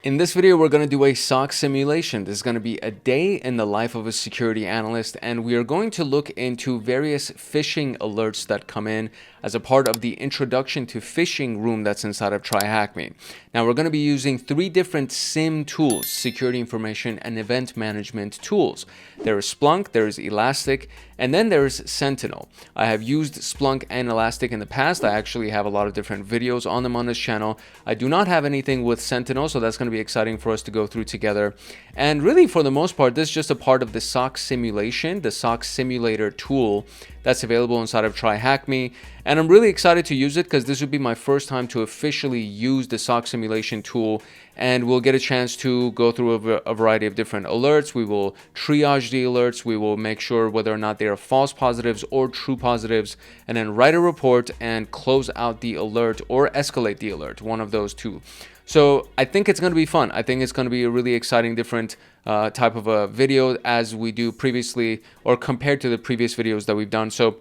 In this video, we're going to do a SOC simulation. This is going to be a day in the life of a security analyst, and we are going to look into various phishing alerts that come in as a part of the introduction to phishing room that's inside of TryHackMe. Now, we're going to be using three different SIEM tools, security information and event management tools. There is Splunk, there is Elastic, and then there is Sentinel. I have used Splunk and Elastic in the past. I actually have a lot of different videos on them on this channel. I do not have anything with Sentinel, so that's going to be exciting for us to go through together. And really, for the most part, this is just a part of the SOC simulation, the SOC simulator tool that's available inside of TryHackMe. And I'm really excited to use it because this would be my first time to officially use the SOC simulation tool, and we'll get a chance to go through a variety of different alerts. We will triage the alerts. We will make sure whether or not they are false positives or true positives, and then write a report and close out the alert or escalate the alert, one of those two. So I think it's going to be fun. I think it's going to be a really exciting, different type of a video as we do previously, or compared to the previous videos that we've done. So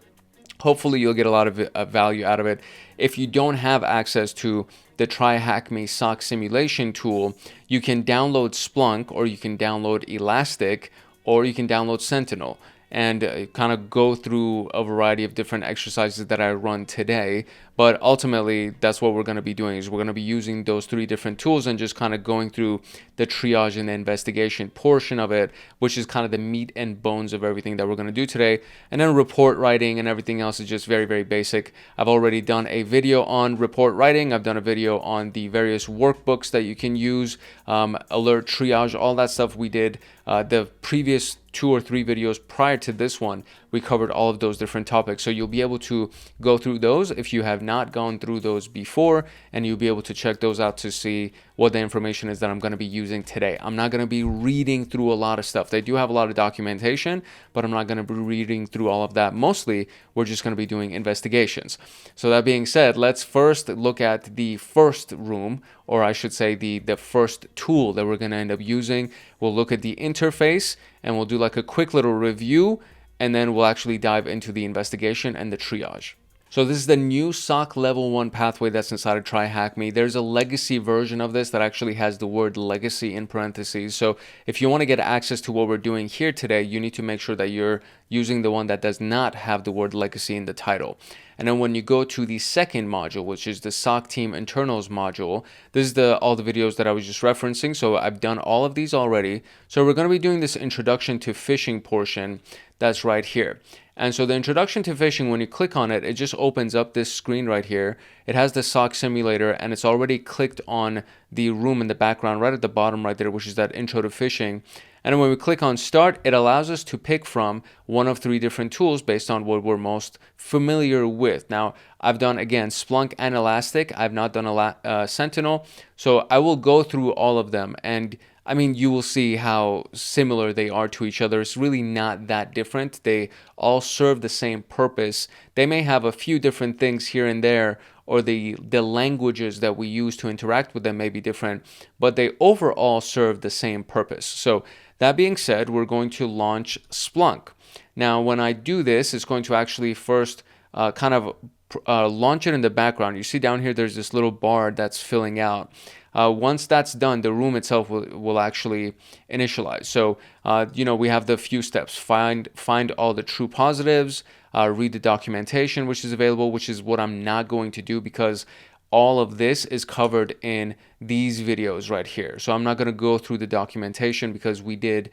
hopefully you'll get a lot of value out of it. If you don't have access to the TryHackMe SOC simulation tool, you can download Splunk, or you can download Elastic, or you can download Sentinel, and kind of go through a variety of different exercises that I run today. But ultimately, that's what we're going to be doing, is we're going to be using those three different tools and just kind of going through the triage and the investigation portion of it, which is kind of the meat and bones of everything that we're going to do today. And then report writing and everything else is just very, very basic. I've already done a video on report writing. I've done a video on the various workbooks that you can use, alert triage, all that stuff we did. The previous 2 or 3 videos prior to this one, we covered all of those different topics. So you'll be able to go through those if you have not gone through those before, and you'll be able to check those out to see what the information is that I'm going to be using today. I'm not going to be reading through a lot of stuff. They do have a lot of documentation, but I'm not going to be reading through all of that. Mostly, we're just going to be doing investigations. So that being said, let's first look at the first room, or I should say the first tool that we're going to end up using. We'll look at the interface, and we'll do like a quick little review, and then we'll actually dive into the investigation and the triage. So this is the new SOC level 1 pathway that's inside of TryHackMe. There's a legacy version of this that actually has the word legacy in parentheses. So if you want to get access to what we're doing here today, you need to make sure that you're using the one that does not have the word legacy in the title. And then when you go to the second module, which is the SOC team internals module, this is all the videos that I was just referencing. So I've done all of these already. So we're going to be doing this introduction to phishing portion that's right here. And so the introduction to phishing, when you click on it, it just opens up this screen right here. It has the SOC simulator, and it's already clicked on the room in the background right at the bottom right there, which is that intro to phishing. And when we click on start, it allows us to pick from one of 3 different tools based on what we're most familiar with. Now, I've done, again, Splunk and Elastic. I've not done Sentinel. So I will go through all of them, and I mean, you will see how similar they are to each other. It's really not that different. They all serve the same purpose. They may have a few different things here and there, or the languages that we use to interact with them may be different, but they overall serve the same purpose. So that being said, we're going to launch Splunk. Now, when I do this, it's going to actually first launch it in the background. You see down here, there's this little bar that's filling out. Once that's done, the room itself will actually initialize. So, we have the few steps. Find all the true positives, read the documentation which is available, which is what I'm not going to do because all of this is covered in these videos right here. So I'm not going to go through the documentation because we did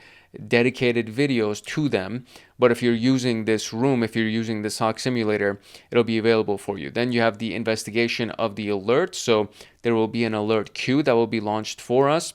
dedicated videos to them. But if you're using this room, if you're using the SOC simulator, it'll be available for you. Then you have the investigation of the alert. So there will be an alert queue that will be launched for us.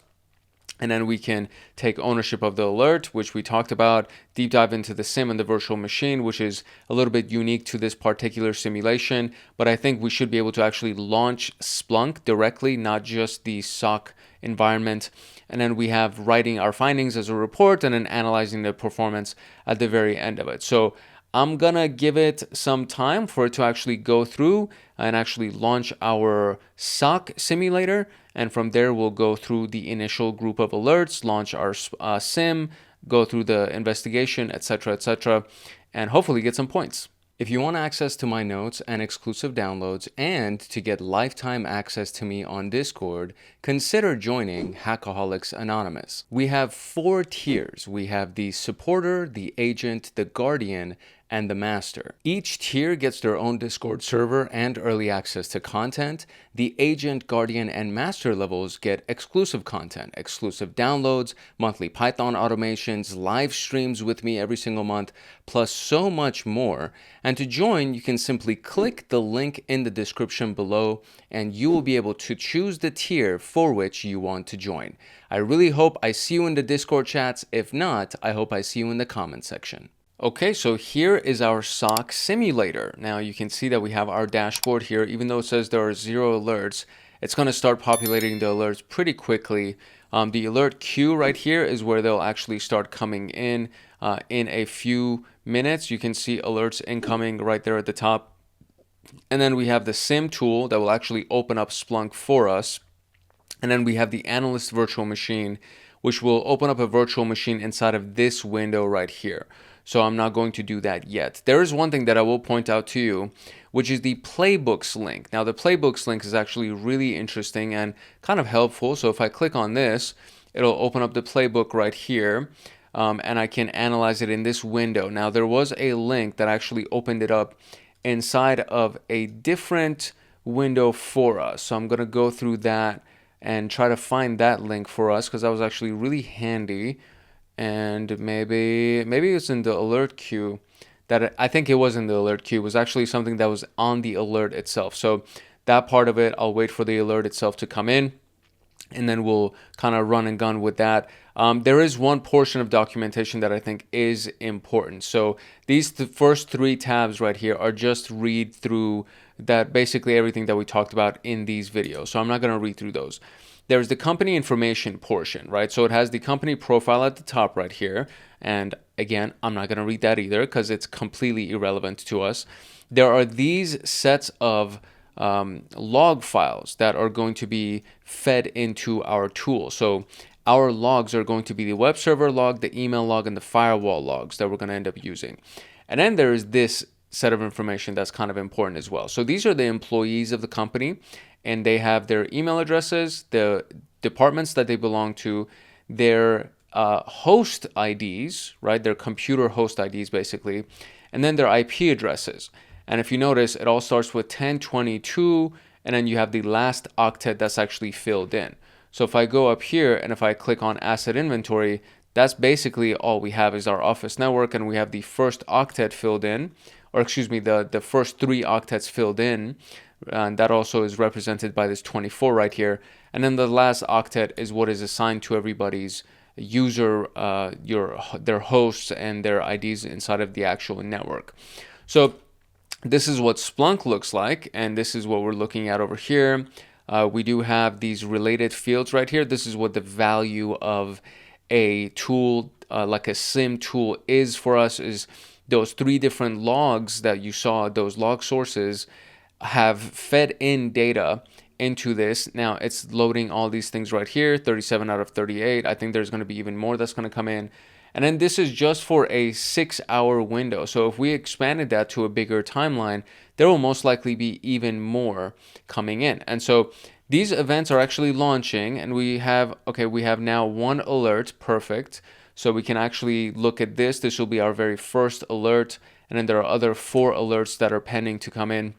And then we can take ownership of the alert, which we talked about, deep dive into the SIEM and the virtual machine, which is a little bit unique to this particular simulation. But I think we should be able to actually launch Splunk directly, not just the SOC environment. And then we have writing our findings as a report and then analyzing the performance at the very end of it. So I'm going to give it some time for it to actually go through and actually launch our SOC simulator. And from there, we'll go through the initial group of alerts, launch our SIEM, go through the investigation, etc., and hopefully get some points. If you want access to my notes and exclusive downloads and to get lifetime access to me on Discord, consider joining Hackaholics Anonymous. We have 4 tiers. We have the supporter, the agent, the guardian, and the master. Each tier gets their own Discord server and early access to content. The agent, guardian, and master levels get exclusive content, exclusive downloads, monthly Python automations, live streams with me every single month, plus so much more. And to join, you can simply click the link in the description below and you will be able to choose the tier for which you want to join. I really hope I see you in the Discord chats. If not, I hope I see you in the comment section. Okay, so here is our SOC simulator. Now you can see that we have our dashboard here. Even though it says there are 0 alerts, it's going to start populating the alerts pretty quickly. The alert queue right here is where they'll actually start coming in a few minutes. You can see alerts incoming right there at the top. And then we have the SIEM tool that will actually open up Splunk for us. And then we have the analyst virtual machine, which will open up a virtual machine inside of this window right here. So I'm not going to do that yet. There is one thing that I will point out to you, which is the playbooks link. Now the playbooks link is actually really interesting and kind of helpful. So if I click on this, it'll open up the playbook right here. And I can analyze it in this window. Now there was a link that actually opened it up inside of a different window for us. So I'm going to go through that and try to find that link for us because that was actually really handy. And maybe it's in the alert queue. That I think it was in the alert queue. It was actually something that was on the alert itself. So that part of it, I'll wait for the alert itself to come in, and then we'll kind of run and gun with that. There is one portion of documentation that I think is important. So these first 3 tabs right here are just read through that, basically everything that we talked about in these videos. So I'm not going to read through those. There's the company information portion, right? So it has the company profile at the top right here. And again, I'm not going to read that either because it's completely irrelevant to us. There are these sets of log files that are going to be fed into our tool. So our logs are going to be the web server log, the email log, and the firewall logs that we're going to end up using. And then there's this set of information that's kind of important as well. So these are the employees of the company, and they have their email addresses, the departments that they belong to, their host IDs, right? Their computer host IDs basically, and then their IP addresses. And if you notice, it all starts with 1022, and then you have the last octet that's actually filled in. So if I go up here and if I click on asset inventory, that's basically all we have is our office network, and we have the first octet filled in, or excuse me, the first 3 octets filled in, and that also is represented by this 24 right here. And then the last octet is what is assigned to everybody's user, their hosts and their IDs inside of the actual network. So this is what Splunk looks like, and this is what we're looking at over here. We do have these related fields right here. This is what the value of a tool like a SIEM tool is for us, is those 3 different logs that you saw, those log sources have fed in data into this. Now it's loading all these things right here, 37 out of 38. I think there's going to be even more that's going to come in. And then this is just for a 6-hour window. So if we expanded that to a bigger timeline, there will most likely be even more coming in. And so these events are actually launching, and we have now 1 alert. Perfect. So we can actually look at this. This will be our very first alert. And then there are other 4 alerts that are pending to come in.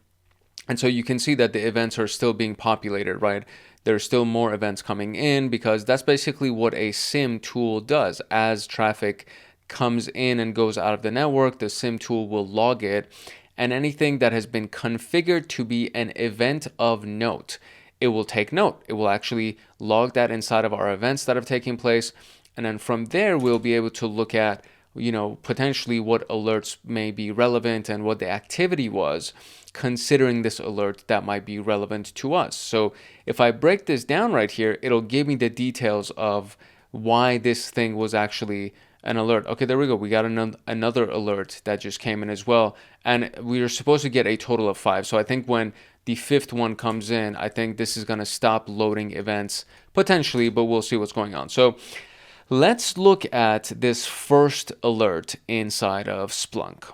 And so you can see that the events are still being populated, right? There's still more events coming in because that's basically what a SIEM tool does. As traffic comes in and goes out of the network, the SIEM tool will log it, and anything that has been configured to be an event of note, it will take note. It will actually log that inside of our events that have taken place, and then from there we'll be able to look at, potentially what alerts may be relevant and what the activity was considering this alert that might be relevant to us. So if I break this down right here, it'll give me the details of why this thing was actually an alert. Okay, there we go. We got another alert that just came in as well. And we are supposed to get a total of 5. So I think when the 5th one comes in, I think this is going to stop loading events potentially, but we'll see what's going on. So let's look at this first alert inside of Splunk.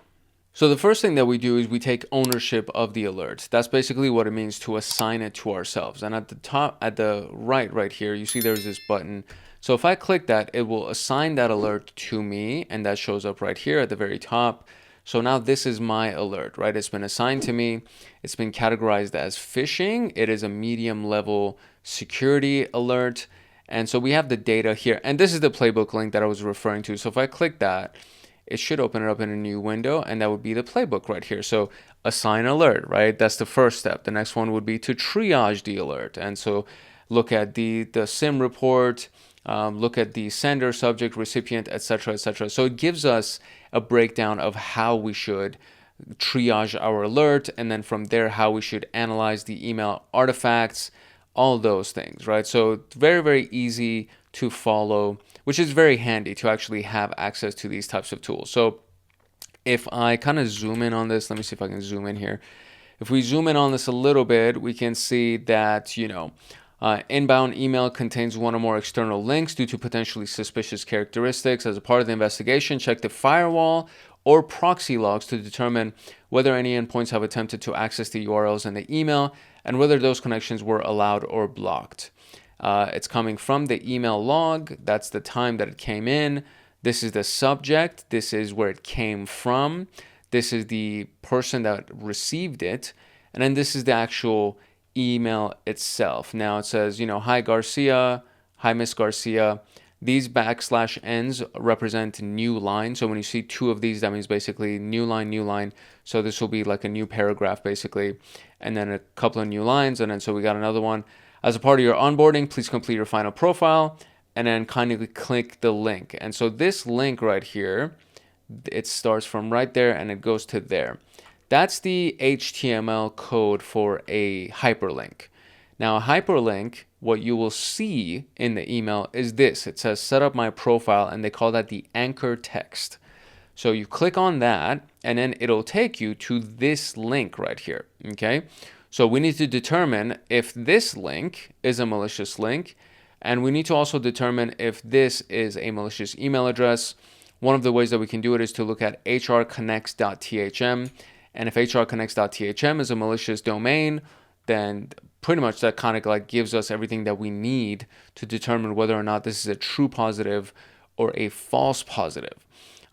So the first thing that we do is we take ownership of the alert. That's basically what it means to assign it to ourselves. And at the top, at the right here, you see there's this button. So if I click that, it will assign that alert to me, and that shows up right here at the very top. So now this is my alert, right? It's been assigned to me. It's been categorized as phishing. It is a medium level security alert. And so we have the data here. And this is the playbook link that I was referring to. So if I click that, it should open it up in a new window, and that would be the playbook right here. So assign alert, right? That's the first step. The next one would be to triage the alert. And so look at the SIEM report, look at the sender, subject, recipient, etc., etc. So it gives us a breakdown of how we should triage our alert, and then from there, how we should analyze the email artifacts, all those things, right? So very, very easy to follow, which is very handy to actually have access to these types of tools. So if I kind of zoom in on this, let me see if I can zoom in here. If we zoom in on this a little bit, we can see that, inbound email contains one or more external links due to potentially suspicious characteristics. As a part of the investigation, check the firewall or proxy logs to determine whether any endpoints have attempted to access the URLs in the email and whether those connections were allowed or blocked. It's coming from the email log. That's the time that it came in. This is the subject. This is where it came from. This is the person that received it. And then this is the actual email itself. Now it says, hi Garcia, hi Miss Garcia. These /ns represent new line. So when you see two of these, that means basically new line, new line. So this will be like a new paragraph basically, and then a couple of new lines. And then so we got another one. As a part of your onboarding, please complete your final profile and then kindly click the link. And so this link right here, it starts from right there and it goes to there. That's the HTML code for a hyperlink. Now, a hyperlink, what you will see in the email is this. It says set up my profile, and they call that the anchor text. So you click on that and then it'll take you to this link right here, okay? So we need to determine if this link is a malicious link, and we need to also determine if this is a malicious email address. One of the ways that we can do it is to look at hrconnects.thm, and if hrconnects.thm is a malicious domain, then pretty much that kind of like gives us everything that we need to determine whether or not this is a true positive or a false positive.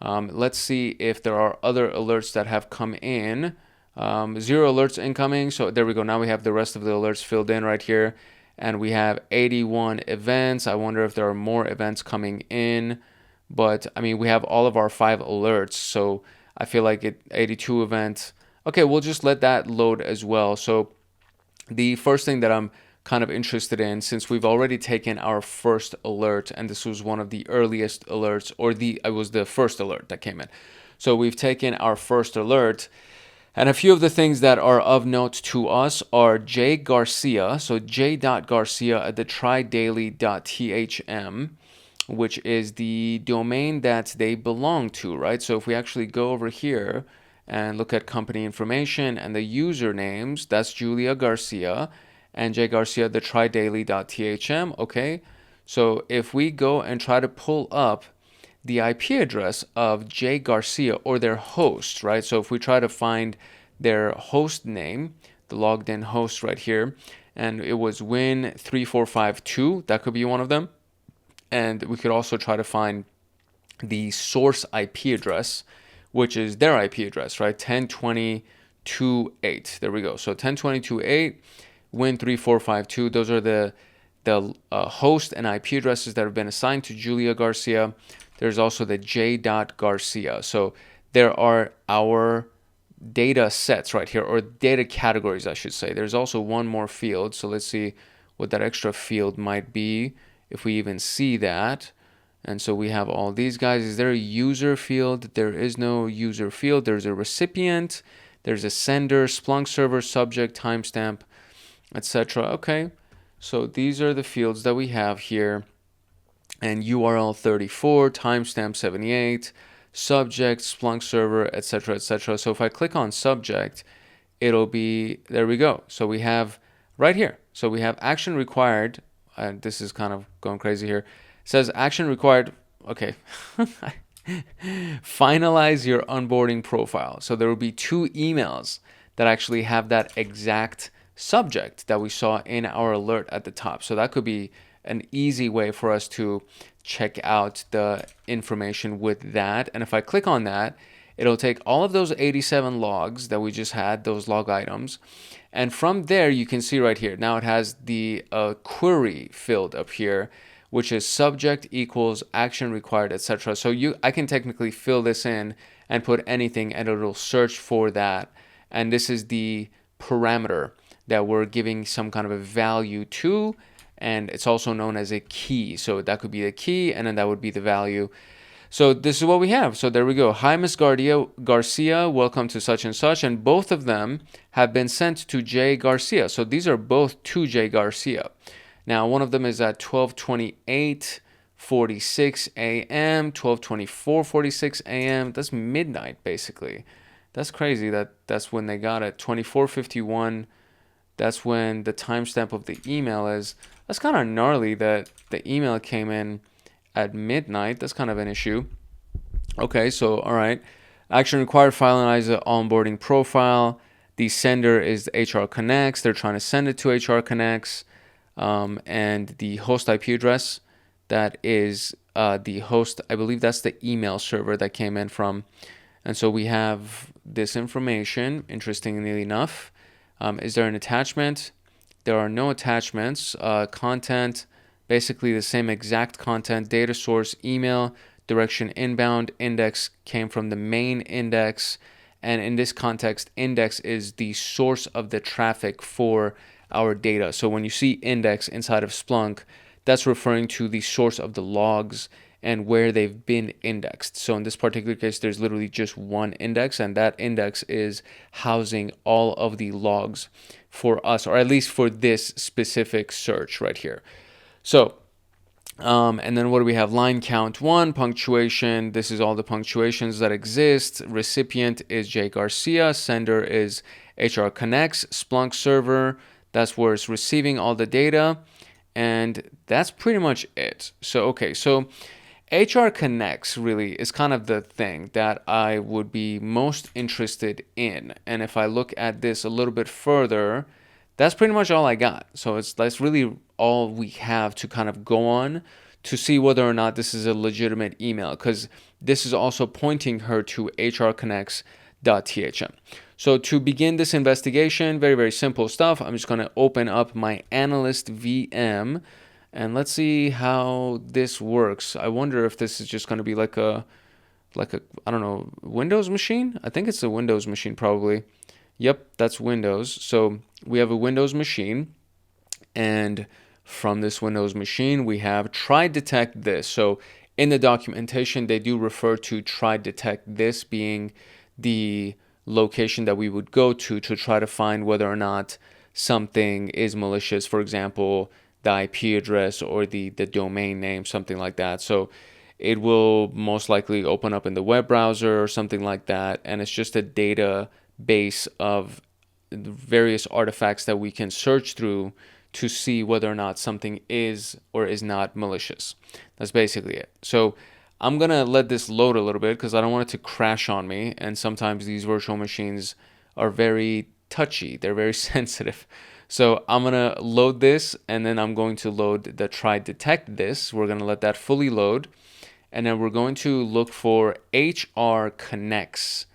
Let's see if there are other alerts that have come in. 0 alerts incoming. So there we go. Now we have the rest of the alerts filled in right here. And we have 81 events. I wonder if there are more events coming in. But I mean, we have all of our 5 alerts. So I feel like 82 events. Okay, we'll just let that load as well. So the first thing that I'm kind of interested in, since we've already taken our first alert, and this was one of the earliest alerts, or it was the first alert that came in. So we've taken our first alert. And a few of the things that are of note to us are J Garcia, so j.garcia at the trydaily.thm, which is the domain that they belong to, right? So if we actually go over here and look at company information and the usernames, that's Julia Garcia and J Garcia at the trydaily.thm, okay? So if we go and try to pull up the IP address of J Garcia or their host, right? So if we try to find their host name, the logged in host right here, and it was win3452, that could be one of them. And we could also try to find the source IP address, which is their IP address, right? 10.20.2.8. There we go. So 10.20.2.8, win3452. Those are the host and IP addresses that have been assigned to Julia Garcia. There's also the j.garcia. So there are our data sets right here, or data categories, I should say. There's also one more field. So let's see what that extra field might be, if we even see that. And so we have all these guys. Is there a user field? There is no user field. There's a recipient. There's a sender, Splunk server, subject, timestamp, etc. Okay. So these are the fields that we have here. And URL 34, timestamp 78, subject, Splunk server, etc., etc. So if I click on subject, it'll be, there we go. So we have right here. So we have action required. And this is kind of going crazy here. It says action required. Okay. Finalize your onboarding profile. So there will be 2 emails that actually have that exact subject that we saw in our alert at the top. So that could be an easy way for us to check out the information with that. And if I click on that, it'll take all of those 87 logs that we just had, those log items. And from there, you can see right here, now it has the query filled up here, which is subject equals action required, etc. So I can technically fill this in and put anything and it'll search for that. And this is the parameter that we're giving some kind of a value to, and it's also known as a key. So that could be the key, and then that would be the value. So this is what we have. So there we go. Hi, Miss Garcia, welcome to such and such. And both of them have been sent to J. Garcia. So these are both to J. Garcia. Now, one of them is at 12:28:46 a.m., 12:24:46 a.m. That's midnight, basically. That's crazy that's when they got it. 24:51, that's when the timestamp of the email is. That's kind of gnarly that the email came in at midnight. That's kind of an issue. Okay, so all right. Action required, finalize the onboarding profile. The sender is HR Connects. They're trying to send it to HR Connects. And the host IP address, that is the host, I believe that's the email server that came in from. And so we have this information, interestingly enough. Is there an attachment? There are no attachments. Content, basically the same exact content. Data source, email, direction inbound, index came from the main index. And in this context, index is the source of the traffic for our data. So when you see index inside of Splunk, that's referring to the source of the logs and where they've been indexed. So in this particular case, there's literally just one index, and that index is housing all of the logs for us, or at least for this specific search right here. So, and then what do we have? Line count 1, punctuation. This is all the punctuations that exist. Recipient is J. Garcia. Sender is HR Connects, Splunk server. That's where it's receiving all the data. And that's pretty much it. So, okay, so HR Connects really is kind of the thing that I would be most interested in. And if I look at this a little bit further, that's pretty much all I got. So that's really all we have to kind of go on to see whether or not this is a legitimate email, because this is also pointing her to hrconnects.thm. So to begin this investigation, very, very simple stuff. I'm just going to open up my analyst VM and let's see how this works. I wonder if this is just going to be like a, I don't know, Windows machine? I think it's a Windows machine probably. Yep, that's Windows. So we have a Windows machine, and from this Windows machine, we have try detect this. So in the documentation, they do refer to try detect this being the location that we would go to try to find whether or not something is malicious. For example, the IP address or the domain name, something like that. So it will most likely open up in the web browser or something like that. And it's just a database of various artifacts that we can search through to see whether or not something is or is not malicious. That's basically it. So I'm going to let this load a little bit because I don't want it to crash on me. And sometimes these virtual machines are very touchy. They're very sensitive. So I'm going to load this, and then I'm going to load the try detect this. We're going to let that fully load. And then we're going to look for hrconnects.thm.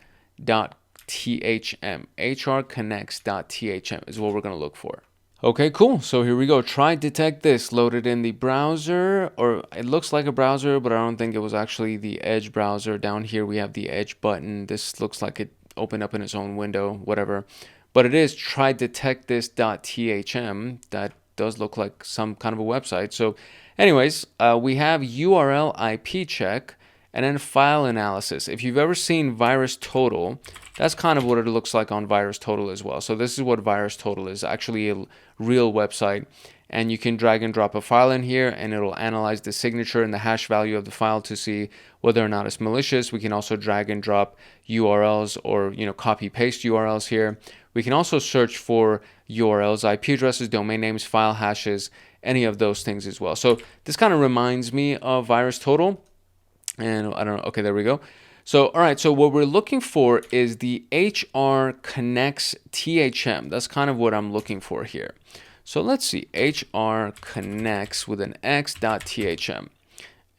hrconnects.thm is what we're going to look for. Okay, cool. So here we go. Try detect this. Loaded in the browser, or it looks like a browser, but I don't think it was actually the Edge browser. Down here we have the Edge button. This looks like it opened up in its own window, whatever. But it is trydetectthis.thm. That does look like some kind of a website. So anyways, we have URL IP check and then file analysis. If you've ever seen VirusTotal, that's kind of what it looks like on VirusTotal as well. So this is what VirusTotal is, actually a real website. And you can drag and drop a file in here, and it'll analyze the signature and the hash value of the file to see whether or not it's malicious. We can also drag and drop URLs or copy paste URLs here. We can also search for URLs, IP addresses, domain names, file hashes, any of those things as well. So this kind of reminds me of VirusTotal. And I don't know. Okay, there we go. So, all right. So what we're looking for is the HR connects THM. That's kind of what I'm looking for here. So let's see, HR connects with an x.thm.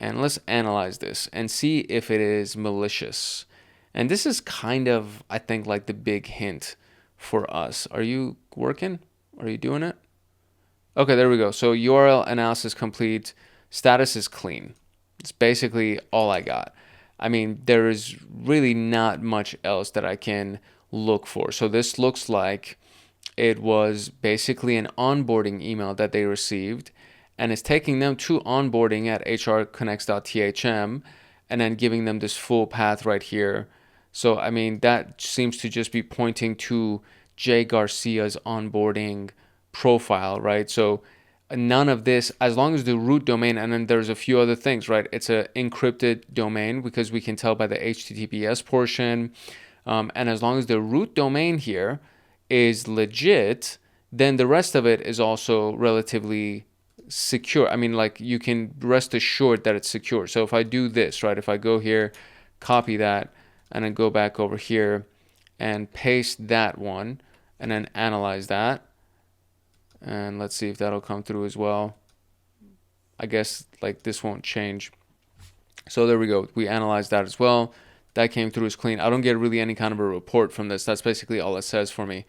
And let's analyze this and see if it is malicious. And this is kind of, I think, like the big hint for us. Are you working? Are you doing it? Okay, there we go. So URL analysis complete, status is clean. It's basically all I got. I mean, there is really not much else that I can look for. So this looks like it was basically an onboarding email that they received, and it's taking them to onboarding at hrconnects.thm and then giving them this full path right here. So, I mean, that seems to just be pointing to Jay Garcia's onboarding profile, right? So none of this, as long as the root domain, and then there's a few other things, right? It's an encrypted domain because we can tell by the HTTPS portion. And as long as the root domain here is legit, then the rest of it is also relatively secure. I mean, like, you can rest assured that it's secure. So if I do this, right, if I go here, copy that, and then go back over here and paste that one, and then analyze that, and let's see if that'll come through as well. I guess like this won't change. So there we go. We analyzed that as well. That came through as clean. I don't get really any kind of a report from this. That's basically all it says for me.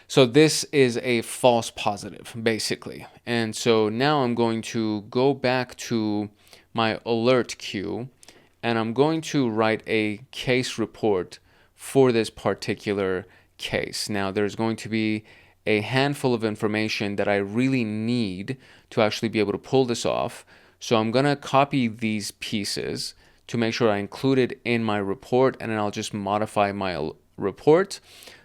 So this is a false positive, basically. And so now I'm going to go back to my alert queue, and I'm going to write a case report for this particular case. Now, there's going to be a handful of information that I really need to actually be able to pull this off. So I'm going to copy these pieces to make sure I include it in my report, and then I'll just modify my report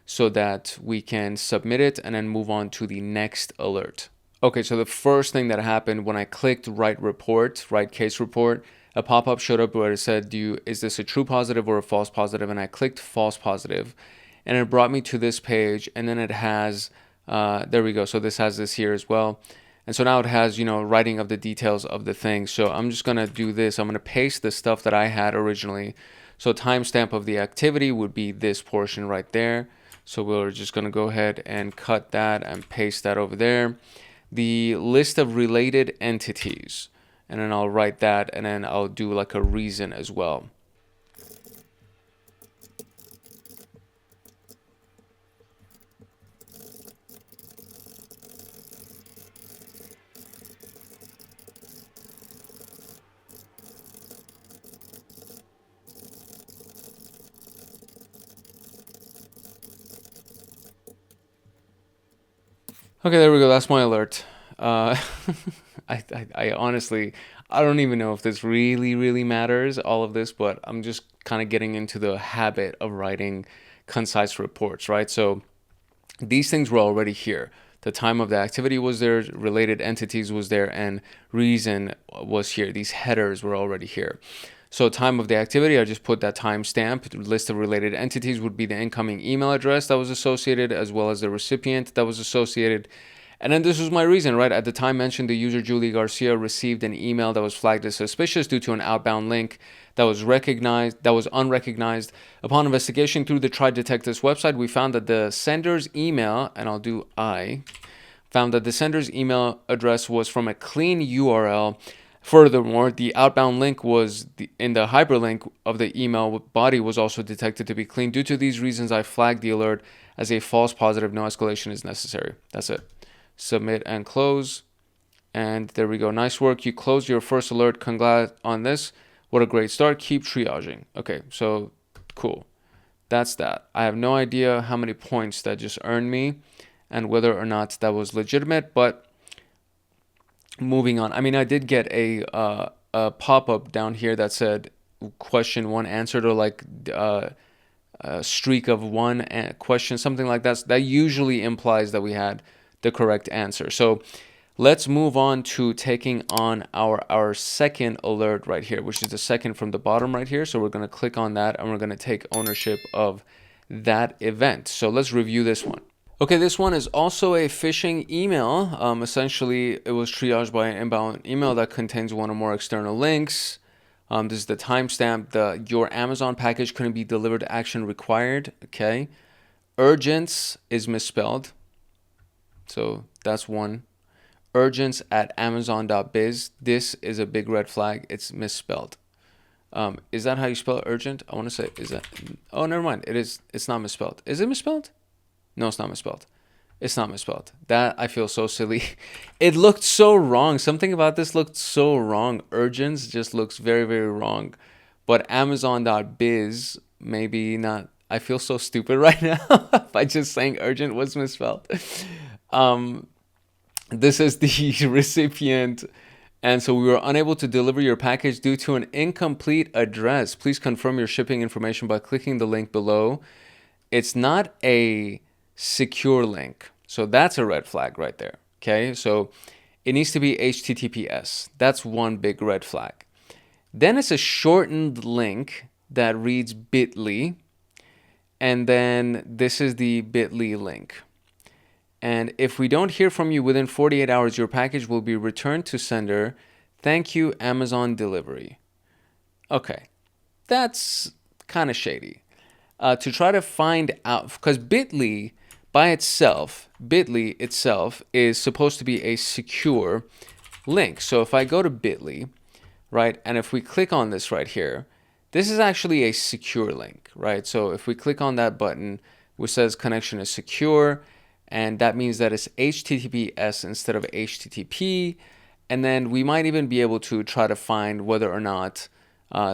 so that we can submit it and then move on to the next alert. Okay, so the first thing that happened when I clicked write report, write case report, a pop-up showed up where it said, is this a true positive or a false positive? And I clicked false positive, and it brought me to this page, and then it has, there we go. So this has this here as well. And so now it has, writing of the details of the thing. So I'm just going to do this. I'm going to paste the stuff that I had originally. So timestamp of the activity would be this portion right there. So we're just going to go ahead and cut that and paste that over there. The list of related entities, and then I'll write that, and then I'll do like a reason as well. Okay, there we go. That's my alert. I honestly, I don't even know if this really matters, all of this, but I'm just kind of getting into the habit of writing concise reports, right? So these things were already here. The time of the activity was there, related entities was there, and reason was here. These headers were already here. So time of the activity, I just put that timestamp. The list of related entities would be the incoming email address that was associated, as well as the recipient that was associated. And then this was my reason, right? At the time mentioned, the user Julie Garcia received an email that was flagged as suspicious due to an outbound link that was unrecognized. Upon investigation through the Try Detect This website, we found that the sender's email, and I'll do found that the sender's email address was from a clean URL. Furthermore, the outbound link was in the hyperlink of the email body was also detected to be clean. Due to these reasons, I flagged the alert as a false positive. No escalation is necessary. That's it. Submit and close. And there we go. Nice work. You closed your first alert. Congrats on this. What a great start. Keep triaging. Okay, so cool. That's that. I have no idea how many points that just earned me and whether or not that was legitimate, but moving on. I mean, I did get a pop-up down here that said question 1 answered, or like a streak of 1 question, something like that. That usually implies that we had the correct answer. So let's move on to taking on our second alert right here, which is the second from the bottom right here. So we're going to click on that, and we're going to take ownership of that event. So let's review this one. Okay, this one is also a phishing email. Essentially, it was triaged by an inbound email that contains one or more external links. This is the timestamp. Your Amazon package couldn't be delivered, action required. Okay. Urgence is misspelled. So that's one. Urgence at amazon.biz. This is a big red flag. It's misspelled. Is that how you spell urgent? I want to say, is that? Oh, never mind. It is. It's not misspelled. Is it misspelled? No, it's not misspelled. It's not misspelled. That, I feel so silly. It looked so wrong. Something about this looked so wrong. Urgence just looks very, very wrong. But amazon.biz, maybe not. I feel so stupid right now by just saying urgent was misspelled. This is the recipient. And so we were unable to deliver your package due to an incomplete address. Please confirm your shipping information by clicking the link below. It's not a secure link. So that's a red flag right there. Okay, so it needs to be HTTPS. That's one big red flag. Then it's a shortened link that reads bit.ly. And then this is the bit.ly link. And if we don't hear from you within 48 hours, your package will be returned to sender. Thank you, Amazon Delivery. Okay, that's kind of shady. To try to find out, because bit.ly by itself, bit.ly itself is supposed to be a secure link. So if I go to bit.ly, right, and if we click on this right here, this is actually a secure link, right? So if we click on that button, which says connection is secure, and that means that it's HTTPS instead of HTTP. And then we might even be able to try to find whether or not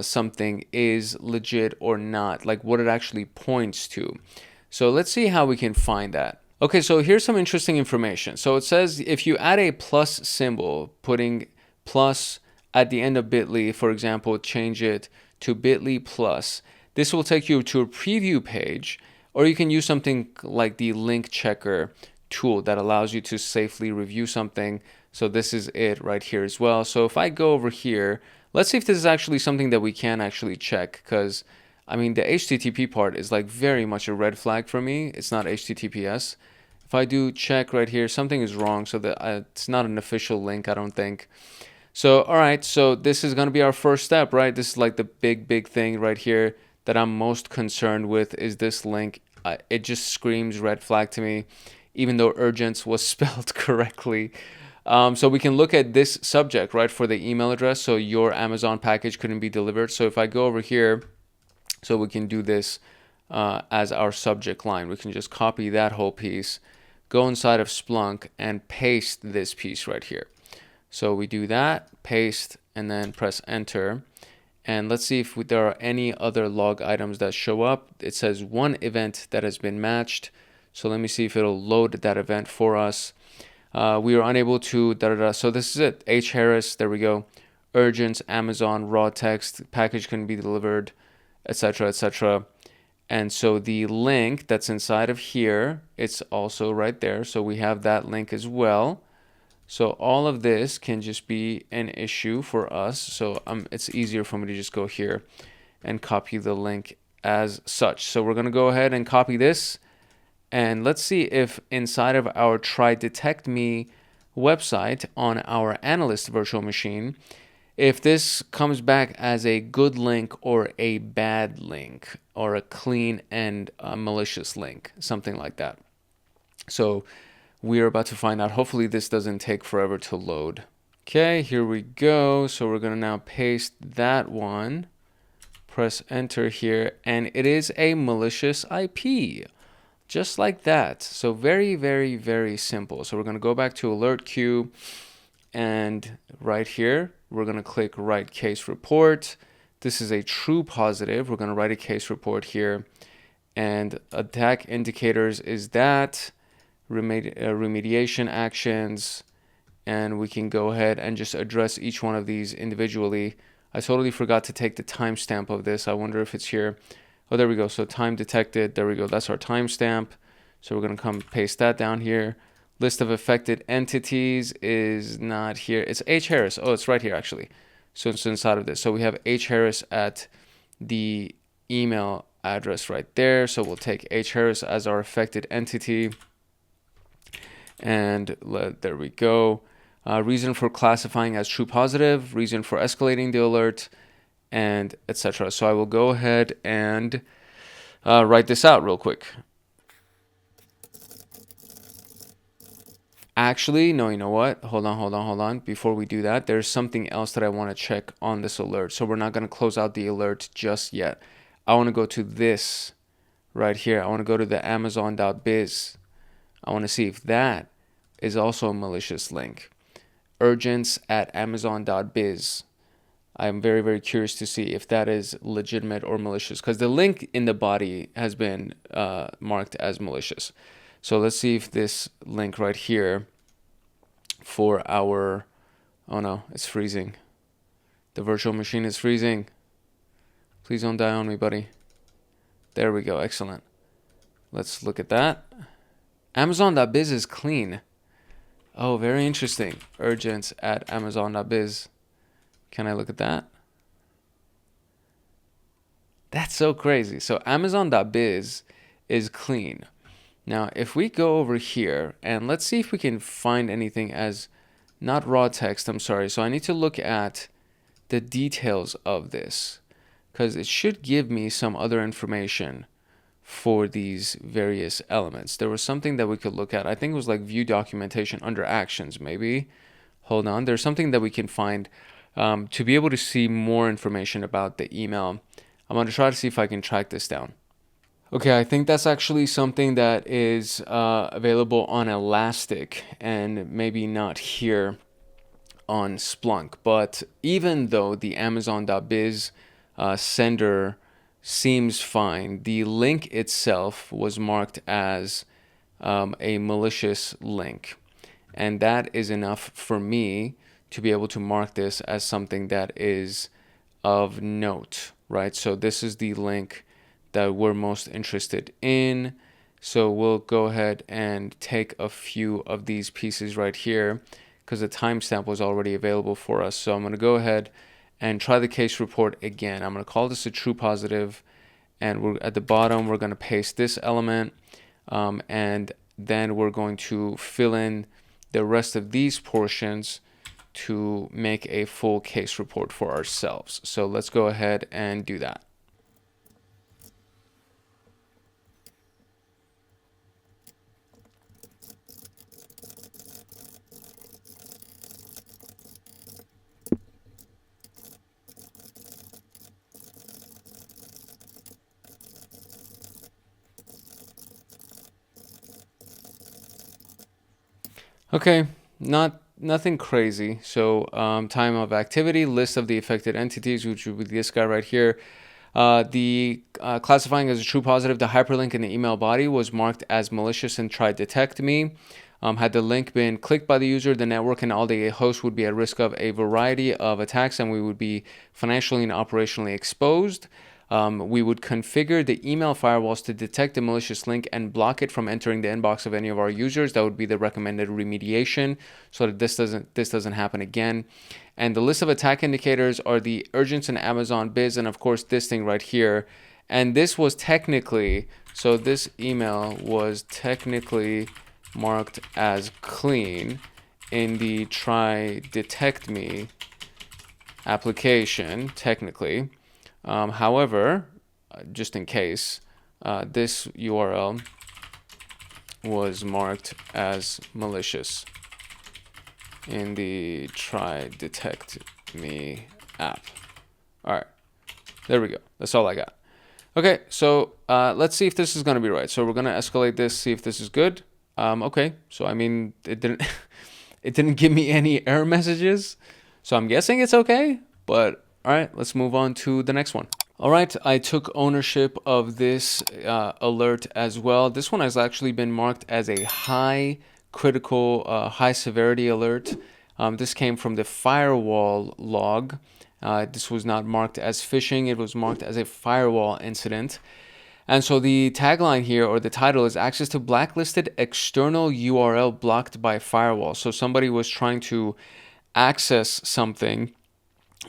something is legit or not, like what it actually points to. So let's see how we can find that. Okay, so here's some interesting information. So it says if you add a plus symbol, putting plus at the end of bit.ly, for example, change it to bit.ly plus, this will take you to a preview page. Or you can use something like the link checker tool that allows you to safely review something. So this is it right here as well. So if I go over here, let's see if this is actually something that we can actually check, because I mean the HTTP part is like very much a red flag for me. It's not HTTPS. If I do check right here, something is wrong. So that it's not an official link, I don't think. So all right, so this is going to be our first step, right? This is like the big thing right here that I'm most concerned with is this link. It just screams red flag to me, even though urgence was spelled correctly. So we can look at this subject, right, for the email address. So your Amazon package couldn't be delivered. So if I go over here, so we can do this as our subject line. We can just copy that whole piece, go inside of Splunk and paste this piece right here. So we do that, paste, and then press enter. And let's see if there are any other log items that show up. It says one event that has been matched. So let me see if it'll load that event for us. We are unable to, So this is it. H. Harris, there we go. Urgent, Amazon, raw text, package can be delivered, etc., etc. And so the link that's inside of here, it's also right there. So we have that link as well. So all of this can just be an issue for us. So it's easier for me to just go here and copy the link as such. So we're going to go ahead and copy this. And let's see if inside of our TryHackMe website on our analyst virtual machine, if this comes back as a good link or a bad link or a clean and malicious link, something like that. So we are about to find out. Hopefully this doesn't take forever to load. Okay, here we go. So we're going to now paste that one, press enter here, and it is a malicious IP, just like that. So very simple. So we're going to go back to alert queue, and right here, we're going to click write case report. This is a true positive. We're going to write a case report here, and attack indicators is that. Remediation actions, and we can go ahead and just address each one of these individually. I totally forgot to take the timestamp of this. I wonder if it's here. Oh, there we go. So time detected. There we go. That's our timestamp. So we're going to come paste that down here. List of affected entities is not here. It's H. Harris. Oh, it's right here actually. So it's inside of this. So we have H. Harris at the email address right there. So we'll take H. Harris as our affected entity. And there we go. Reason for classifying as true positive, reason for escalating the alert, and etc. So I will go ahead and write this out real quick. Actually, no, you know what? Hold on. Before we do that, there's something else that I want to check on this alert. So we're not going to close out the alert just yet. I want to go to this right here. I want to go to the Amazon.biz. I want to see if that is also a malicious link. Urgents at Amazon.biz. I'm very, very curious to see if that is legitimate or malicious, because the link in the body has been marked as malicious. So let's see if this link right here for our, oh no, it's freezing. The virtual machine is freezing. Please don't die on me, buddy. There we go, excellent. Let's look at that. Amazon.biz is clean. Oh, very interesting. Urgents at Amazon.biz. Can I look at that? That's so crazy. So Amazon.biz is clean. Now, if we go over here and let's see if we can find anything as not raw text, I'm sorry. So I need to look at the details of this because it should give me some other information for these various elements. There was something that we could look at. I think it was like view documentation under actions, maybe. Hold on. There's something that we can find to be able to see more information about the email. I'm going to try to see if I can track this down. Okay, I think that's actually something that is available on Elastic and maybe not here on Splunk. But even though the Amazon.biz sender seems fine, the link itself was marked as a malicious link. And that is enough for me to be able to mark this as something that is of note, right? So this is the link that we're most interested in. So we'll go ahead and take a few of these pieces right here because the timestamp was already available for us. So I'm going to go ahead and try the case report again. I'm going to call this a true positive, and we're at the bottom we're going to paste this element, and then we're going to fill in the rest of these portions to make a full case report for ourselves. So let's go ahead and do that. Okay, nothing crazy. So time of activity, list of the affected entities, which would be this guy right here. The classifying as a true positive, the hyperlink in the email body was marked as malicious and TryHackMe. Had the link been clicked by the user, the network and all the hosts would be at risk of a variety of attacks, and we would be financially and operationally exposed. We would configure the email firewalls to detect the malicious link and block it from entering the inbox of any of our users. That would be the recommended remediation, so that this doesn't happen again. And the list of attack indicators are the urgents and Amazon biz, and of course this thing right here. And this was technically, so this email was technically marked as clean in the TryHackMe application, technically. However, just in case, this URL was marked as malicious in the TryHackMe app. All right, there we go. That's all I got. Okay, so let's see if this is going to be right. So we're going to escalate this, see if this is good. Okay, so I mean, it didn't it didn't give me any error messages, so I'm guessing it's okay. But all right, let's move on to the next one. All right, I took ownership of this alert as well. This one has actually been marked as a high critical, high severity alert. This came from the firewall log. This was not marked as phishing. It was marked as a firewall incident. And so the tagline here, or the title, is access to blacklisted external URL blocked by firewall. So somebody was trying to access something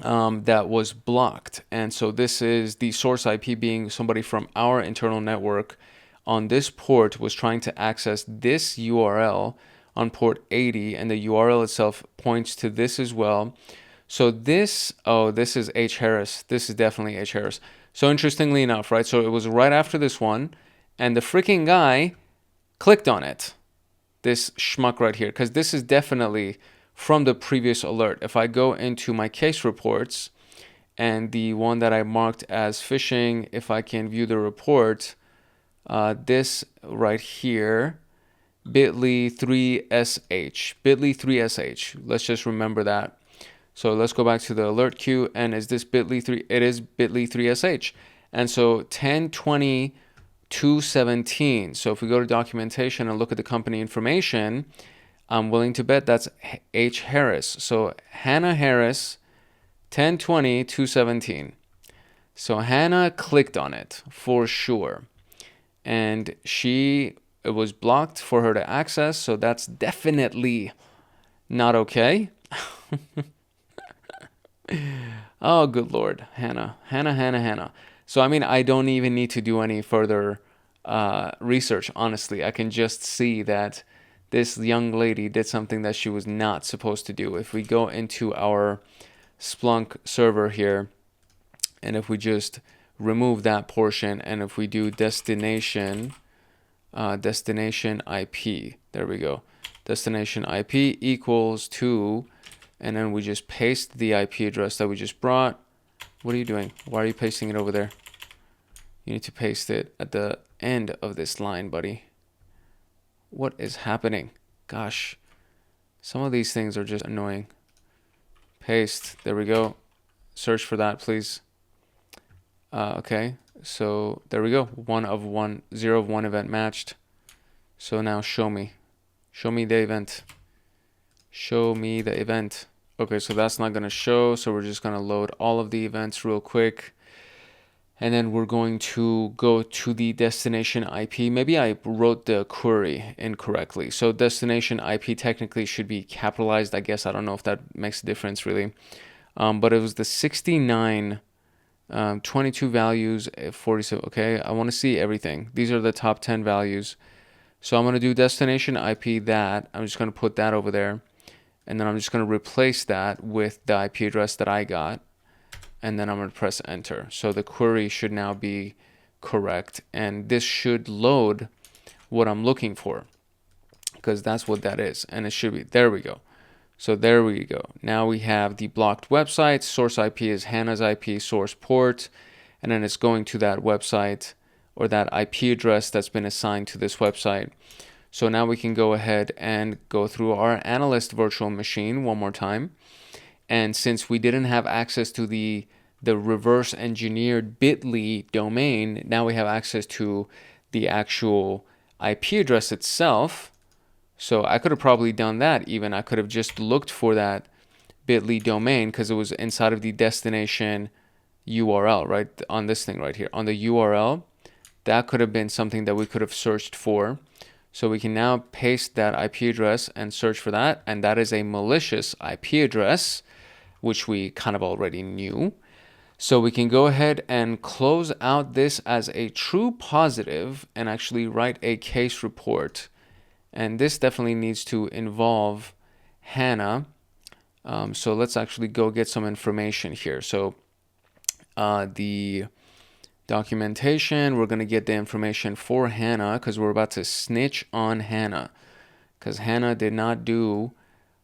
that was blocked. And so this is the source IP being somebody from our internal network on this port was trying to access this URL on port 80, and the URL itself points to this as well. So this, oh, this is H. Harris. This is definitely H. Harris. So interestingly enough, right? So it was right after this one, and the freaking guy clicked on it. This schmuck right here, because this is definitely from the previous alert. If I go into my case reports and the one that I marked as phishing, if I can view the report, this right here, bit.ly 3sh, bit.ly 3sh. Let's just remember that. So let's go back to the alert queue, and is this bit.ly 3? It is bit.ly 3sh. And so 1020 217. So if we go to documentation and look at the company information, I'm willing to bet that's H. Harris. So Hannah Harris, 1020 217. So Hannah clicked on it for sure. And it was blocked for her to access. So that's definitely not okay. Oh, good Lord. Hannah. So, I mean, I don't even need to do any further research, honestly. I can just see that this young lady did something that she was not supposed to do. If we go into our Splunk server here, and if we just remove that portion, and if we do destination IP, there we go. Destination IP equals to, and then we just paste the IP address that we just brought. What are you doing? Why are you pasting it over there? You need to paste it at the end of this line, buddy. What is happening? Gosh, some of these things are just annoying. Paste, there we go. Search for that, please. Okay, so there we go. 0 of 1 event matched. So now show me the event. Show me the event. Okay, so that's not going to show, so we're just going to load all of the events real quick. And then we're going to go to the destination IP. Maybe I wrote the query incorrectly. So destination IP technically should be capitalized, I guess. I don't know if that makes a difference really. But it was the 69, 22 values, 47. Okay, I want to see everything. These are the top 10 values. So I'm going to do destination IP that. I'm just going to put that over there. And then I'm just going to replace that with the IP address that I got. And then I'm going to press enter. So the query should now be correct. And this should load what I'm looking for, because that's what that is. And it should be, there we go. So there we go. Now we have the blocked website. Source IP is Hannah's IP source port. And then it's going to that website or that IP address that's been assigned to this website. So now we can go ahead and go through our analyst virtual machine one more time. And since we didn't have access to the reverse engineered bit.ly domain, now we have access to the actual IP address itself. So I could have probably done that even. I could have just looked for that bit.ly domain because it was inside of the destination URL, right? On this thing right here. On the URL, that could have been something that we could have searched for. So we can now paste that IP address and search for that. And that is a malicious IP address, which we kind of already knew. So we can go ahead and close out this as a true positive and actually write a case report. And this definitely needs to involve Hannah. So let's actually go get some information here. So the documentation, we're going to get the information for Hannah because we're about to snitch on Hannah because Hannah did not do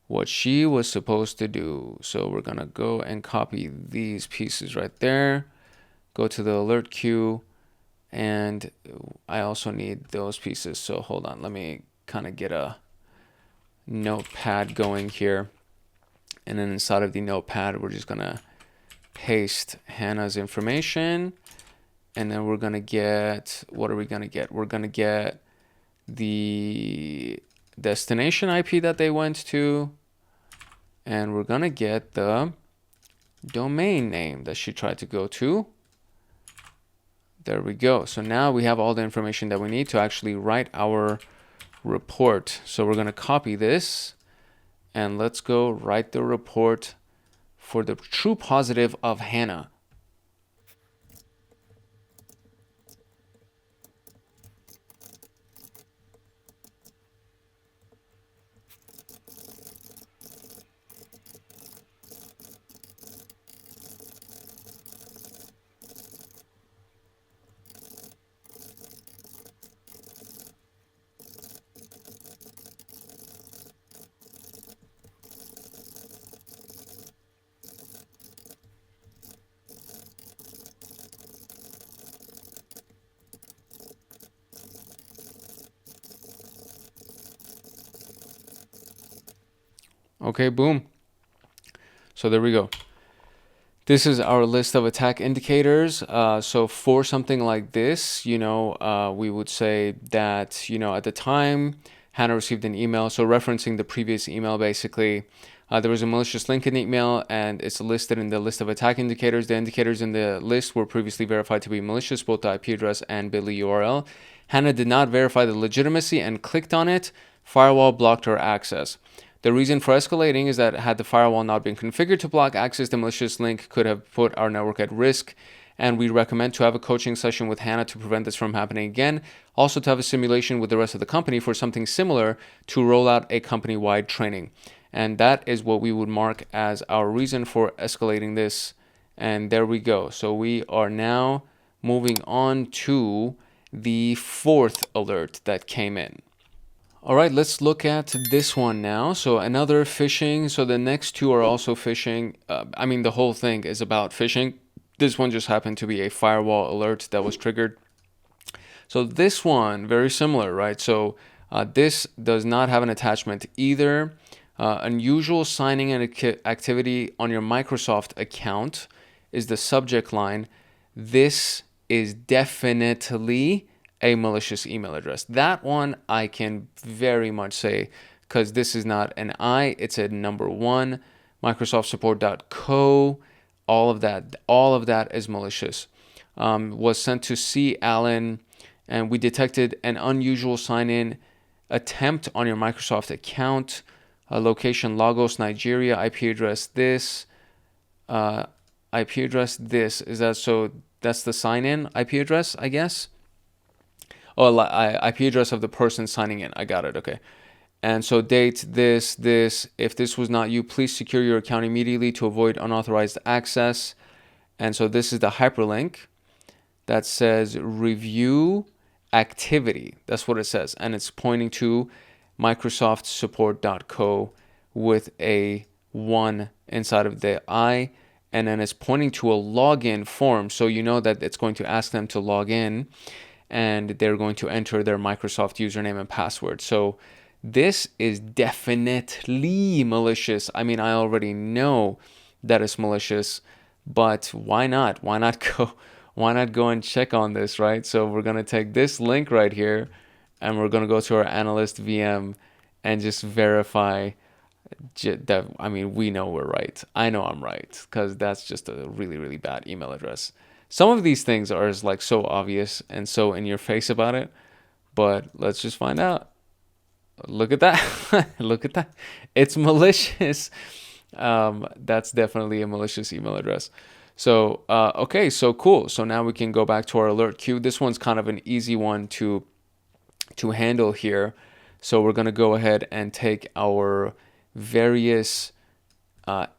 what she was supposed to do. So we're going to go and copy these pieces right there, go to the alert queue, and I also need those pieces. So hold on, let me kind of get a notepad going here. And then inside of the notepad, we're just going to paste Hannah's information. And then we're going to get, what are we going to get? We're going to get the destination IP that they went to. And we're going to get the domain name that she tried to go to. There we go. So now we have all the information that we need to actually write our report. So we're going to copy this. And let's go write the report for the true positive of Hannah. Okay, boom. So there we go. This is our list of attack indicators. So for something like this, we would say that, at the time Hannah received an email. So referencing the previous email, basically, there was a malicious link in the email, and it's listed in the list of attack indicators. The indicators in the list were previously verified to be malicious, both the IP address and bit.ly URL. Hannah did not verify the legitimacy and clicked on it. Firewall blocked her access. The reason for escalating is that had the firewall not been configured to block access, the malicious link could have put our network at risk, and we recommend to have a coaching session with Hannah to prevent this from happening again. Also to have a simulation with the rest of the company for something similar to roll out a company-wide training. And that is what we would mark as our reason for escalating this. And there we go. So we are now moving on to the fourth alert that came in. All right, let's look at this one now. So another phishing. So the next two are also phishing. The whole thing is about phishing. This one just happened to be a firewall alert that was triggered. So this one, very similar, right? So this does not have an attachment either. Unusual signing and activity on your Microsoft account is the subject line. This is definitely a malicious email address. That one I can very much say, because this is not an I, it's a number one. MicrosoftSupport.co, all of that is malicious. Was sent to C. Allen, and we detected an unusual sign-in attempt on your Microsoft account. Location Lagos, Nigeria. IP address this. IP address this. Is that so? That's the sign-in IP address, I guess. Oh, IP address of the person signing in. I got it. Okay. And so date this. If this was not you, please secure your account immediately to avoid unauthorized access. And so this is the hyperlink that says review activity. That's what it says. And it's pointing to MicrosoftSupport.co with a 1 inside of the I. And then it's pointing to a login form. So you know that it's going to ask them to log in, and they're going to enter their Microsoft username and password. So this is definitely malicious. I already know that it's malicious, but why not? Why not go and check on this, right? So we're going to take this link right here, and we're going to go to our analyst VM and just verify that, we know we're right. I know I'm right, because that's just a really, really bad email address. Some of these things are so obvious and so in your face about it, but let's just find out. Look at that. Look at that. It's malicious. That's definitely a malicious email address. So, okay, so cool. So now we can go back to our alert queue. This one's kind of an easy one to handle here. So we're going to go ahead and take our various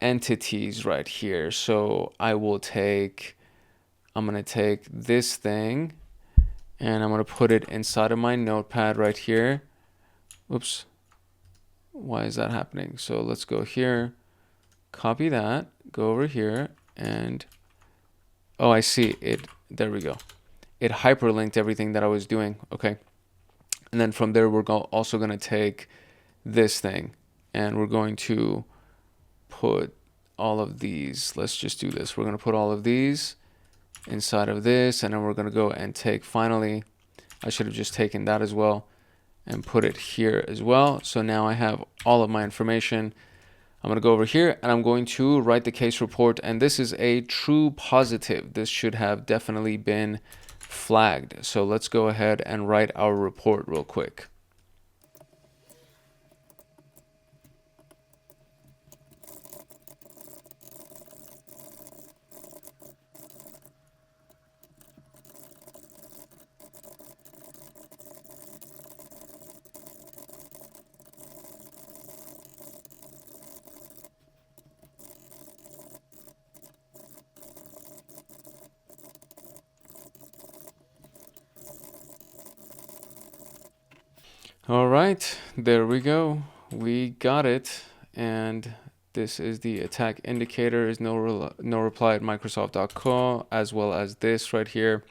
entities right here. So I'm going to take this thing, and I'm going to put it inside of my notepad right here. Oops. Why is that happening? So let's go here, copy that, go over here, and oh, I see it. There we go. It hyperlinked everything that I was doing. Okay. And then from there, we're also going to take this thing, and we're going to put all of these. Let's just do this. We're going to put all of these inside of this, and then we're going to go and take, finally, I should have just taken that as well and put it here as well. So now I have all of my information. I'm going to go over here, and I'm going to write the case report, and this is a true positive. This should have definitely been flagged. So let's go ahead and write our report real quick. All right, there we go. We got it. And this is the attack indicator, is no reply at Microsoft.co, as well as this right here.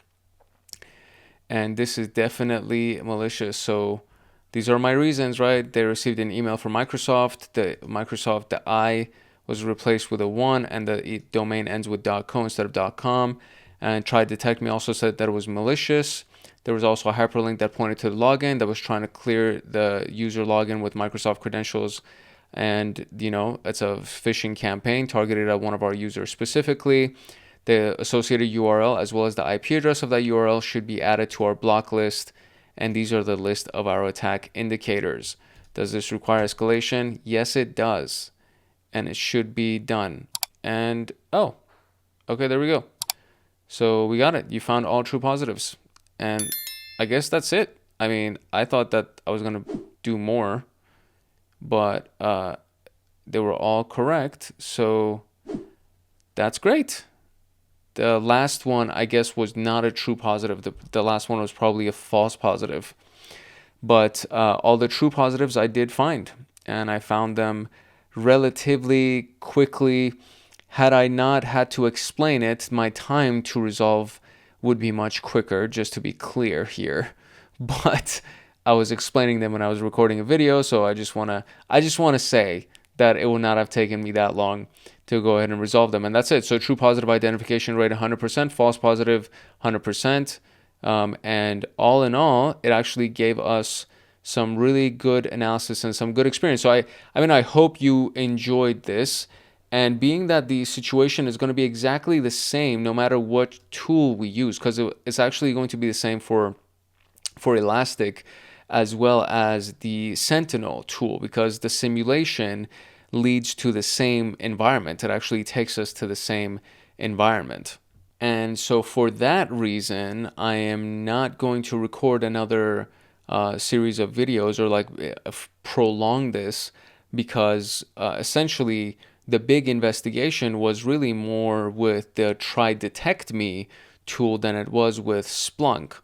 And this is definitely malicious. So these are my reasons, right? They received an email from Microsoft. The I was replaced with a 1, and the domain ends with .co instead of .com. And TryHackMe also said that it was malicious. There was also a hyperlink that pointed to the login that was trying to clear the user login with Microsoft credentials. And, it's a phishing campaign targeted at one of our users specifically. The associated URL as well as the IP address of that URL should be added to our block list. And these are the list of our attack indicators. Does this require escalation? Yes, it does. And it should be done. And, oh, okay, there we go. So we got it. You found all true positives. And I guess that's it. I mean, I thought that I was going to do more, but they were all correct. So that's great. The last one, I guess, was not a true positive. The last one was probably a false positive. But all the true positives I did find, and I found them relatively quickly. Had I not had to explain it, my time to resolve would be much quicker, just to be clear here. But I was explaining them when I was recording a video, so I just want to say that it would not have taken me that long to go ahead and resolve them. And that's it. So true positive identification rate 100%, false positive 100%. And all in all, it actually gave us some really good analysis and some good experience. So I hope you enjoyed this. And being that the situation is going to be exactly the same no matter what tool we use, because it's actually going to be the same for Elastic as well as the Sentinel tool, because the simulation leads to the same environment. It actually takes us to the same environment. And so for that reason, I am not going to record another series of videos or prolong this, because essentially the big investigation was really more with the TryHackMe tool than it was with Splunk.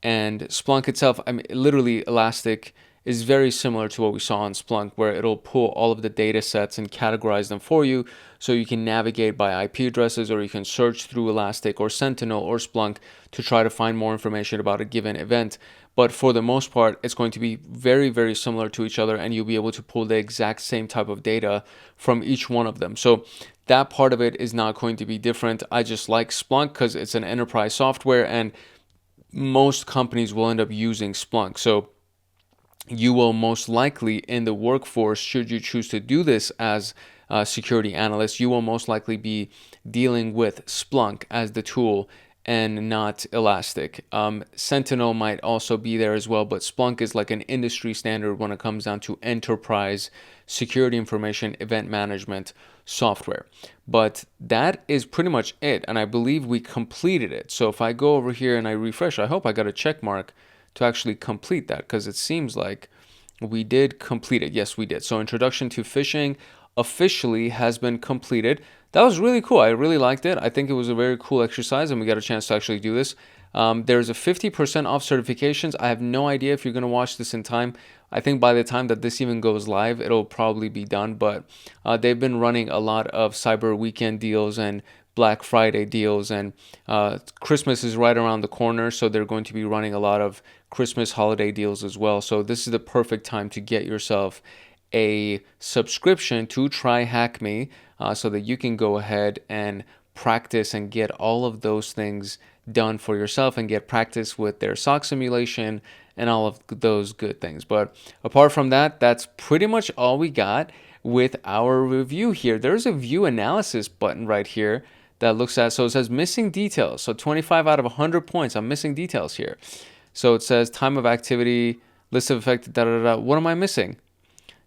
And Splunk itself, literally Elastic is very similar to what we saw on Splunk, where it'll pull all of the data sets and categorize them for you, so you can navigate by IP addresses, or you can search through Elastic or Sentinel or Splunk to try to find more information about a given event. But for the most part, it's going to be very, very similar to each other, and you'll be able to pull the exact same type of data from each one of them. So that part of it is not going to be different. I just like Splunk because it's an enterprise software, and most companies will end up using Splunk. So you will most likely in the workforce, should you choose to do this as a security analyst, you will most likely be dealing with Splunk as the tool and not Elastic. Sentinel might also be there as well, but Splunk is like an industry standard when it comes down to enterprise security information event management software. But that is pretty much it, and I believe we completed it. So if I go over here and I refresh, I hope I got a check mark to actually complete that, because it seems like we did complete it. Yes, we did. So Introduction to Phishing officially has been completed. That was really cool. I really liked it. I think it was a very cool exercise, and we got a chance to actually do this. There's a 50% off certifications. I have no idea if you're going to watch this in time. I think by the time that this even goes live, it'll probably be done. But they've been running a lot of Cyber Weekend deals and Black Friday deals, and Christmas is right around the corner, so they're going to be running a lot of Christmas holiday deals as well. So this is the perfect time to get yourself a subscription to TryHackMe, so that you can go ahead and practice and get all of those things done for yourself and get practice with their SOC simulation and all of those good things. But apart from that, that's pretty much all we got with our review here. There's a view analysis button right here that looks at, so it says missing details. So 25 out of 100 points, I'm missing details here. So it says time of activity, list of affected, What am I missing?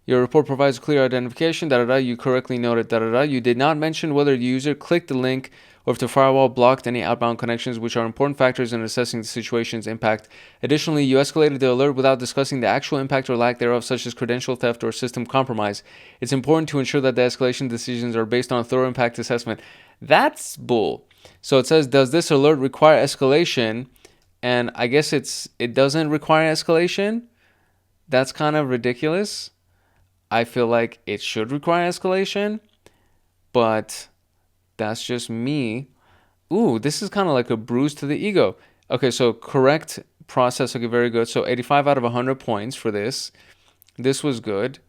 Your report provides clear identification, You correctly noted, You did not mention whether the user clicked the link or if the firewall blocked any outbound connections, which are important factors in assessing the situation's impact. Additionally, you escalated the alert without discussing the actual impact or lack thereof, such as credential theft or system compromise. It's important to ensure that the escalation decisions are based on a thorough impact assessment. That's bull. So it says, does this alert require escalation? And I guess it doesn't require escalation. That's kind of ridiculous. I feel like it should require escalation, but that's just me. Ooh, this is kind of like a bruise to the ego. Okay, so correct process. Okay, very good. So 85 out of 100 points for this. This was good.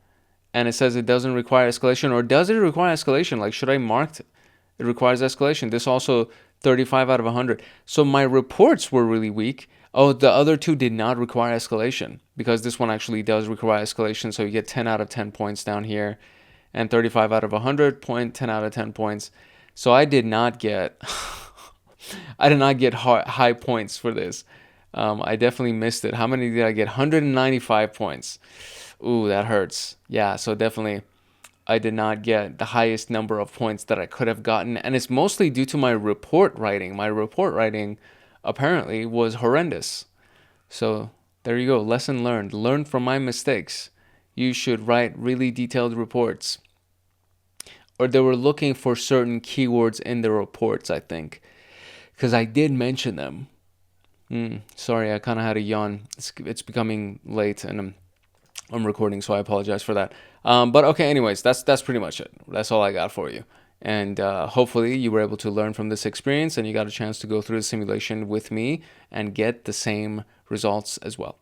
And it says it doesn't require escalation, or does it require escalation? Like, should I mark it requires escalation? This also 35 out of 100. So my reports were really weak. Oh, the other two did not require escalation, because this one actually does require escalation. So you get 10 out of 10 points down here, and 35 out of 100 point, 10 out of 10 points. So I did not get, I did not get high points for this. I definitely missed it. How many did I get? 195 points. Ooh, that hurts. Yeah, so definitely I did not get the highest number of points that I could have gotten. And it's mostly due to my report writing. My report writing apparently was horrendous. So there you go. Lesson learned. Learn from my mistakes. You should write really detailed reports. Or they were looking for certain keywords in the reports, I think, because I did mention them. Sorry, I kind of had a yawn. It's becoming late, and I'm recording, so I apologize for that. But okay, anyways, that's pretty much it. That's all I got for you. And hopefully you were able to learn from this experience, and you got a chance to go through the simulation with me and get the same results as well.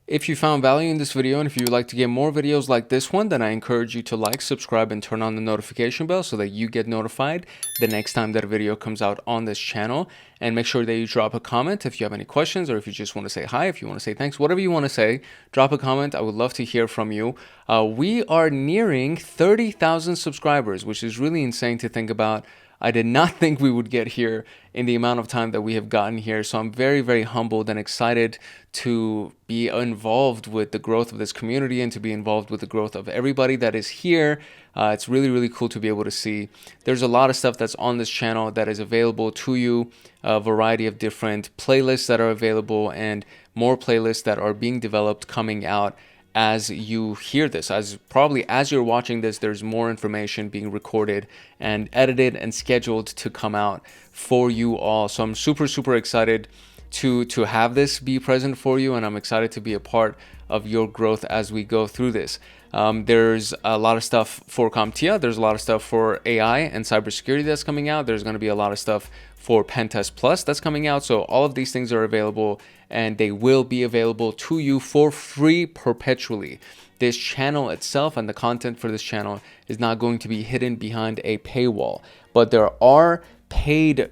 If you found value in this video, and if you would like to get more videos like this one, then I encourage you to like, subscribe, and turn on the notification bell so that you get notified the next time that a video comes out on this channel. And make sure that you drop a comment if you have any questions, or if you just want to say hi, if you want to say thanks, whatever you want to say, drop a comment. I would love to hear from you. We are nearing 30,000 subscribers, which is really insane to think about. I did not think we would get here in the amount of time that we have gotten here. So I'm very, very humbled and excited to be involved with the growth of this community and to be involved with the growth of everybody that is here. It's really, really cool to be able to see. There's a lot of stuff that's on this channel that is available to you, a variety of different playlists that are available, and more playlists that are being developed coming out as you hear this. As you're watching this, there's more information being recorded and edited and scheduled to come out for you all. So I'm super, super excited to have this be present for you, and I'm excited to be a part of your growth as we go through this. There's a lot of stuff for CompTIA. There's a lot of stuff for AI and cybersecurity that's coming out. There's going to be a lot of stuff for Pentest Plus that's coming out. So all of these things are available, and they will be available to you for free perpetually. This channel itself and the content for this channel is not going to be hidden behind a paywall, but there are paid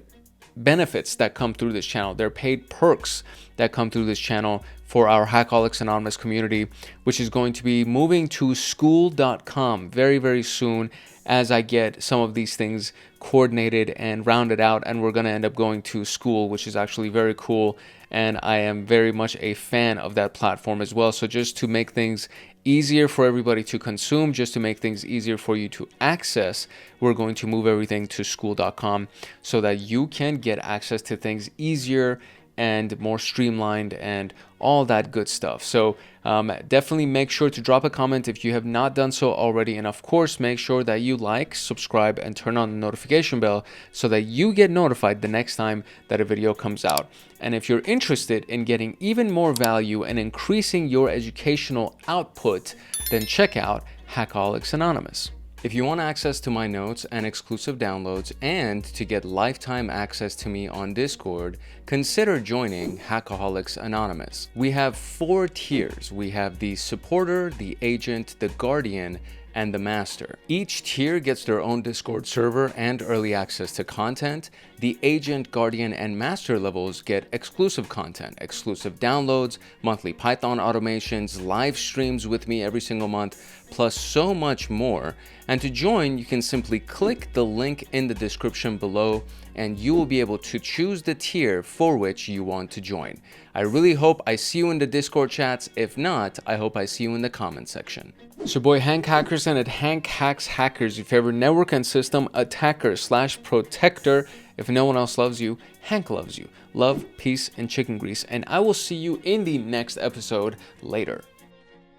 benefits that come through this channel. There are paid perks that come through this channel for our Hackaholics Anonymous community, which is going to be moving to school.com very, very soon, as I get some of these things coordinated and rounded out, and we're going to end up going to school, which is actually very cool, and I am very much a fan of that platform as well. So just to make things easier for everybody to consume, just to make things easier for you to access, we're going to move everything to school.com so that you can get access to things easier and more streamlined and all that good stuff. So definitely make sure to drop a comment if you have not done so already, and of course make sure that you like, subscribe, and turn on the notification bell so that you get notified the next time that a video comes out. And if you're interested in getting even more value and increasing your educational output, then check out Hackaholics Anonymous. If you want access to my notes and exclusive downloads, and to get lifetime access to me on Discord, consider joining Hackaholics Anonymous. We have 4 tiers. We have the supporter, the agent, the guardian, and the master. Each tier gets their own Discord server and early access to content. The agent, guardian, and master levels get exclusive content, exclusive downloads, monthly Python automations, live streams with me every single month, plus so much more. And to join, you can simply click the link in the description below, and you will be able to choose the tier for which you want to join. I really hope I see you in the Discord chats. If not, I hope I see you in the comment section. It's your boy Hank Hackerson at Hank Hacks Hackers, your favorite network and system attacker / protector. If no one else loves you, Hank loves you. Love, peace, and chicken grease. And I will see you in the next episode later.